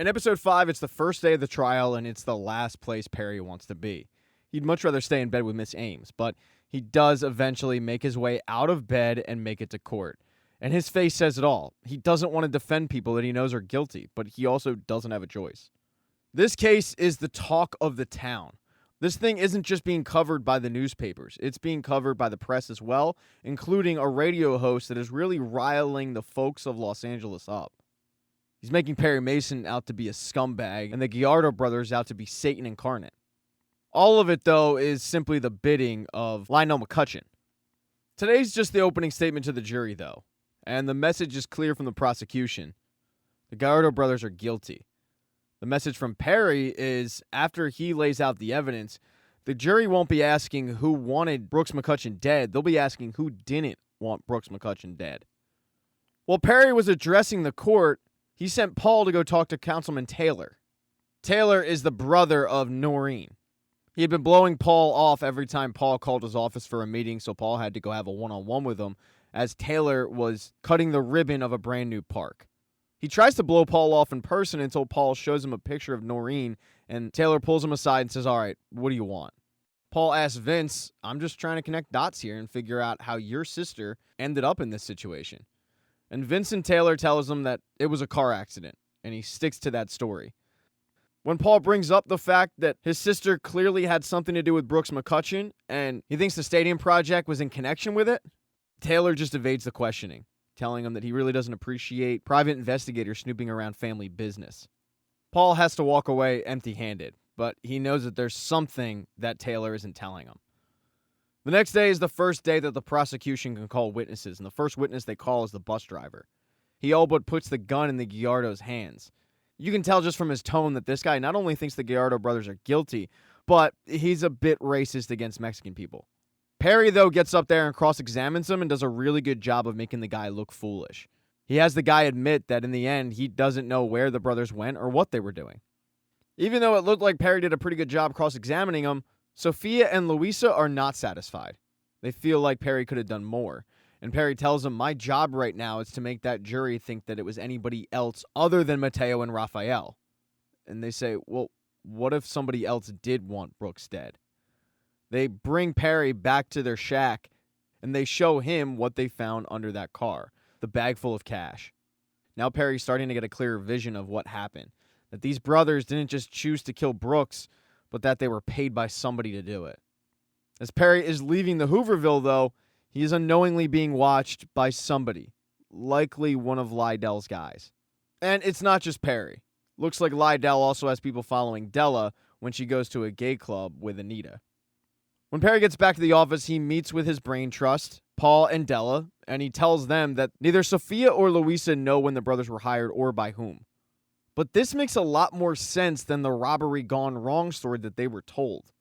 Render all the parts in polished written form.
In episode 5, it's the first day of the trial, and it's the last place Perry wants to be. He'd much rather stay in bed with Miss Ames, but he does eventually make his way out of bed and make it to court. And his face says it all. He doesn't want to defend people that he knows are guilty, but he also doesn't have a choice. This case is the talk of the town. This thing isn't just being covered by the newspapers. It's being covered by the press as well, including a radio host that is really riling the folks of Los Angeles up. He's making Perry Mason out to be a scumbag and the Gallardo brothers out to be Satan incarnate. All of it, though, is simply the bidding of Lionel McCutcheon. Today's just the opening statement to the jury, though, and the message is clear from the prosecution. The Gallardo brothers are guilty. The message from Perry is, after he lays out the evidence, the jury won't be asking who wanted Brooks McCutcheon dead. They'll be asking who didn't want Brooks McCutcheon dead. While Perry was addressing the court, he sent Paul to go talk to Councilman Taylor. Taylor is the brother of Noreen. He had been blowing Paul off every time Paul called his office for a meeting, so Paul had to go have a one-on-one with him as Taylor was cutting the ribbon of a brand new park. He tries to blow Paul off in person until Paul shows him a picture of Noreen, and Taylor pulls him aside and says, "All right, what do you want?" Paul asks Vince, "I'm just trying to connect dots here and figure out how your sister ended up in this situation." And Vincent Taylor tells him that it was a car accident, and he sticks to that story. When Paul brings up the fact that his sister clearly had something to do with Brooks McCutcheon, and he thinks the stadium project was in connection with it, Taylor just evades the questioning, telling him that he really doesn't appreciate private investigators snooping around family business. Paul has to walk away empty-handed, but he knows that there's something that Taylor isn't telling him. The next day is the first day that the prosecution can call witnesses, and the first witness they call is the bus driver. He all but puts the gun in the Gallardo's hands. You can tell just from his tone that this guy not only thinks the Gallardo brothers are guilty, but he's a bit racist against Mexican people. Perry, though, gets up there and cross-examines him and does a really good job of making the guy look foolish. He has the guy admit that in the end, he doesn't know where the brothers went or what they were doing. Even though it looked like Perry did a pretty good job cross-examining him, Sophia and Luisa are not satisfied. They feel like Perry could have done more. And Perry tells them, "My job right now is to make that jury think that it was anybody else other than Mateo and Rafael." And they say, "Well, what if somebody else did want Brooks dead?" They bring Perry back to their shack, and they show him what they found under that car, the bag full of cash. Now Perry's starting to get a clearer vision of what happened, that these brothers didn't just choose to kill Brooks, but that they were paid by somebody to do it. As Perry is leaving the Hooverville, though, he is unknowingly being watched by somebody, likely one of Lydell's guys. And it's not just Perry. Looks like Lydell also has people following Della when she goes to a gay club with Anita. When Perry gets back to the office, he meets with his brain trust, Paul and Della, and he tells them that neither Sophia or Luisa know when the brothers were hired or by whom. But this makes a lot more sense than the robbery gone wrong story that they were told.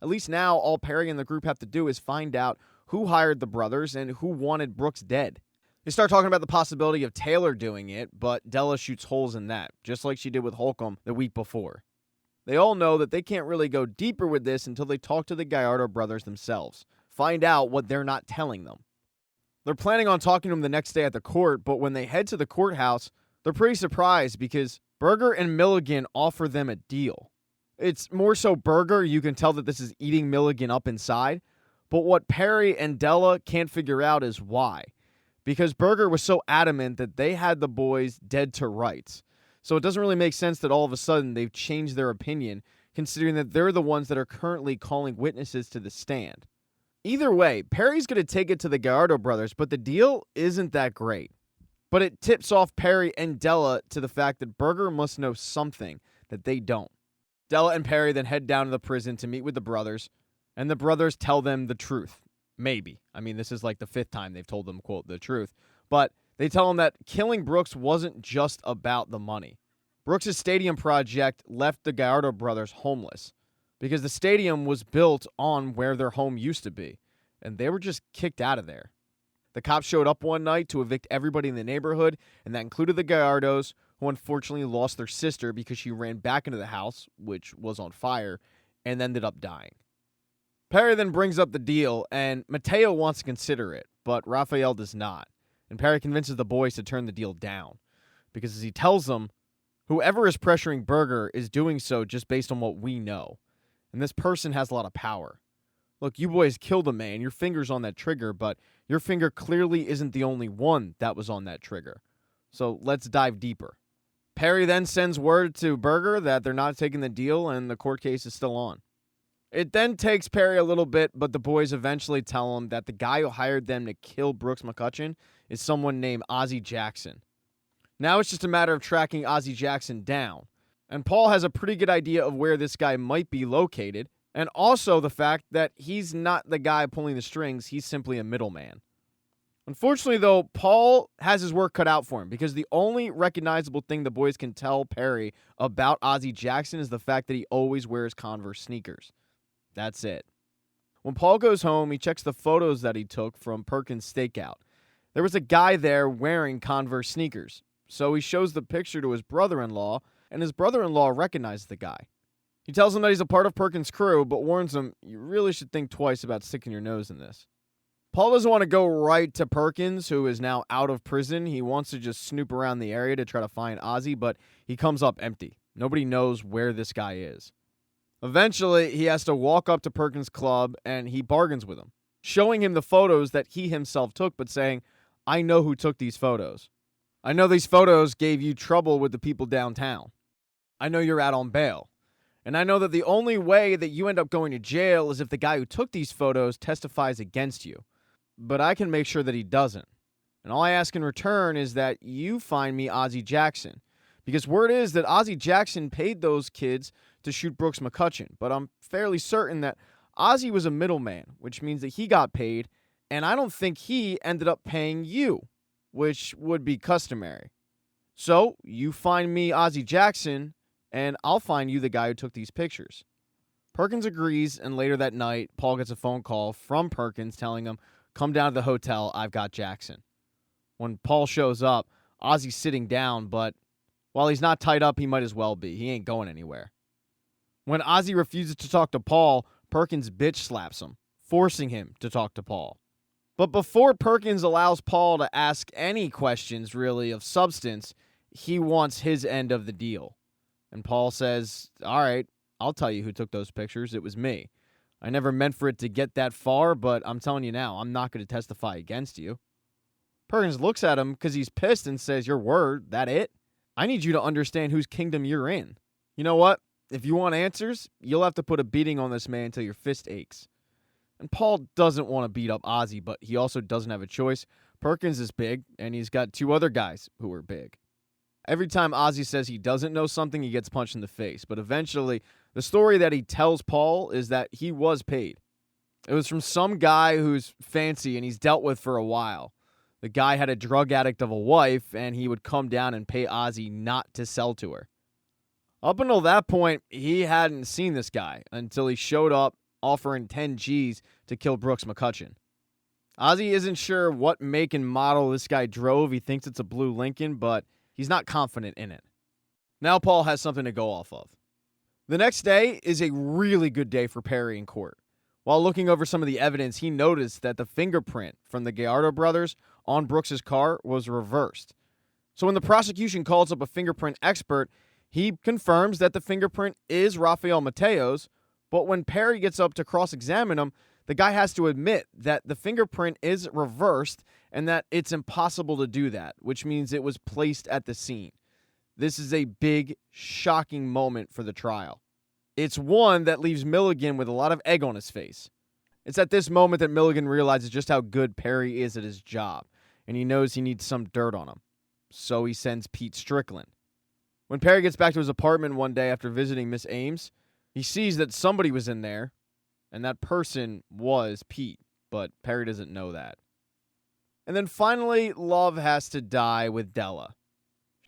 At least now, all Perry and the group have to do is find out who hired the brothers and who wanted Brooks dead. They start talking about the possibility of Taylor doing it, but Della shoots holes in that, just like she did with Holcomb the week before. They all know that they can't really go deeper with this until they talk to the Gallardo brothers themselves, find out what they're not telling them. They're planning on talking to them the next day at the court, but when they head to the courthouse, they're pretty surprised because Berger and Milligan offer them a deal. It's more so Berger, you can tell that this is eating Milligan up inside, but what Perry and Della can't figure out is why. Because Berger was so adamant that they had the boys dead to rights. So it doesn't really make sense that all of a sudden they've changed their opinion, considering that they're the ones that are currently calling witnesses to the stand. Either way, Perry's going to take it to the Gallardo brothers, but the deal isn't that great. But it tips off Perry and Della to the fact that Berger must know something that they don't. Della and Perry then head down to the prison to meet with the brothers, and the brothers tell them the truth. Maybe. I mean, this is like the 5th time they've told them, quote, the truth. But they tell them that killing Brooks wasn't just about the money. Brooks' stadium project left the Gallardo brothers homeless because the stadium was built on where their home used to be, and they were just kicked out of there. The cops showed up one night to evict everybody in the neighborhood, and that included the Gallardos, who unfortunately lost their sister because she ran back into the house, which was on fire, and ended up dying. Perry then brings up the deal, and Mateo wants to consider it, but Rafael does not. And Perry convinces the boys to turn the deal down, because as he tells them, Whoever is pressuring Berger is doing so just based on what we know. And this person has a lot of power. Look, you boys killed a man. Your finger's on that trigger, but your finger clearly isn't the only one that was on that trigger. So let's dive deeper. Perry then sends word to Berger that they're not taking the deal and the court case is still on. It then takes Perry a little bit, but the boys eventually tell him that the guy who hired them to kill Brooks McCutcheon is someone named Ozzie Jackson. Now it's just a matter of tracking Ozzie Jackson down. And Paul has a pretty good idea of where this guy might be located, and also the fact that he's not the guy pulling the strings, he's simply a middleman. Unfortunately, though, Paul has his work cut out for him because the only recognizable thing the boys can tell Perry about Ozzie Jackson is the fact that he always wears Converse sneakers. That's it. When Paul goes home, he checks the photos that he took from Perkins' stakeout. There was a guy there wearing Converse sneakers, so he shows the picture to his brother-in-law, and his brother-in-law recognizes the guy. He tells him that he's a part of Perkins' crew, but warns him, you really should think twice about sticking your nose in this. Paul doesn't want to go right to Perkins, who is now out of prison. He wants to just snoop around the area to try to find Ozzie, but he comes up empty. Nobody knows where this guy is. Eventually, he has to walk up to Perkins' club, and he bargains with him, showing him the photos that he himself took, but saying, I know who took these photos. I know these photos gave you trouble with the people downtown. I know you're out on bail. And I know that the only way that you end up going to jail is if the guy who took these photos testifies against you. But I can make sure that he doesn't. And all I ask in return is that you find me Ozzie Jackson. Because word is that Ozzie Jackson paid those kids to shoot Brooks McCutcheon. But I'm fairly certain that Ozzie was a middleman, which means that he got paid. And I don't think he ended up paying you, which would be customary. So you find me Ozzie Jackson, and I'll find you the guy who took these pictures. Perkins agrees, and later that night, Paul gets a phone call from Perkins telling him, come down to the hotel, I've got Jackson. When Paul shows up, Ozzie's sitting down, but while he's not tied up, he might as well be. He ain't going anywhere. When Ozzie refuses to talk to Paul, Perkins bitch slaps him, forcing him to talk to Paul. But before Perkins allows Paul to ask any questions, really, of substance, he wants his end of the deal. And Paul says, all right, I'll tell you who took those pictures. It was me. I never meant for it to get that far, but I'm telling you now, I'm not going to testify against you. Perkins looks at him because he's pissed and says, your word, that it? I need you to understand whose kingdom you're in. You know what? If you want answers, you'll have to put a beating on this man until your fist aches. And Paul doesn't want to beat up Ozzie, but he also doesn't have a choice. Perkins is big, and he's got two other guys who are big. Every time Ozzie says he doesn't know something, he gets punched in the face. But eventually, the story that he tells Paul is that he was paid. It was from some guy who's fancy and he's dealt with for a while. The guy had a drug addict of a wife, and he would come down and pay Ozzie not to sell to her. Up until that point, he hadn't seen this guy until he showed up offering 10 G's to kill Brooks McCutcheon. Ozzie isn't sure what make and model this guy drove. He thinks it's a blue Lincoln, but he's not confident in it. Now Paul has something to go off of. The next day is a really good day for Perry in court. While looking over some of the evidence, he noticed that the fingerprint from the Gallardo brothers on Brooks's car was reversed. So when the prosecution calls up a fingerprint expert, he confirms that the fingerprint is Rafael Mateo's, but when Perry gets up to cross-examine him, the guy has to admit that the fingerprint is reversed and that it's impossible to do that, which means it was placed at the scene. This is a big, shocking moment for the trial. It's one that leaves Milligan with a lot of egg on his face. It's at this moment that Milligan realizes just how good Perry is at his job, and he knows he needs some dirt on him. So he sends Pete Strickland. When Perry gets back to his apartment one day after visiting Miss Ames, he sees that somebody was in there, and that person was Pete, but Perry doesn't know that. And then finally, love has to die with Della.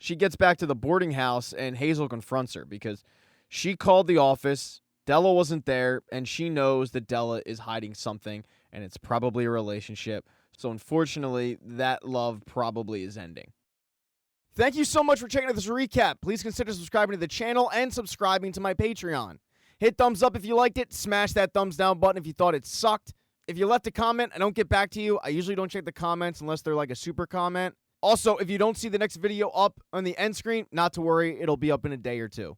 She gets back to the boarding house, and Hazel confronts her because she called the office, Della wasn't there, and she knows that Della is hiding something, and it's probably a relationship. So unfortunately, that love probably is ending. Thank you so much for checking out this recap. Please consider subscribing to the channel and subscribing to my Patreon. Hit thumbs up if you liked it. Smash that thumbs down button if you thought it sucked. If you left a comment, I don't get back to you. I usually don't check the comments unless they're like a super comment. Also, if you don't see the next video up on the end screen, not to worry, it'll be up in a day or two.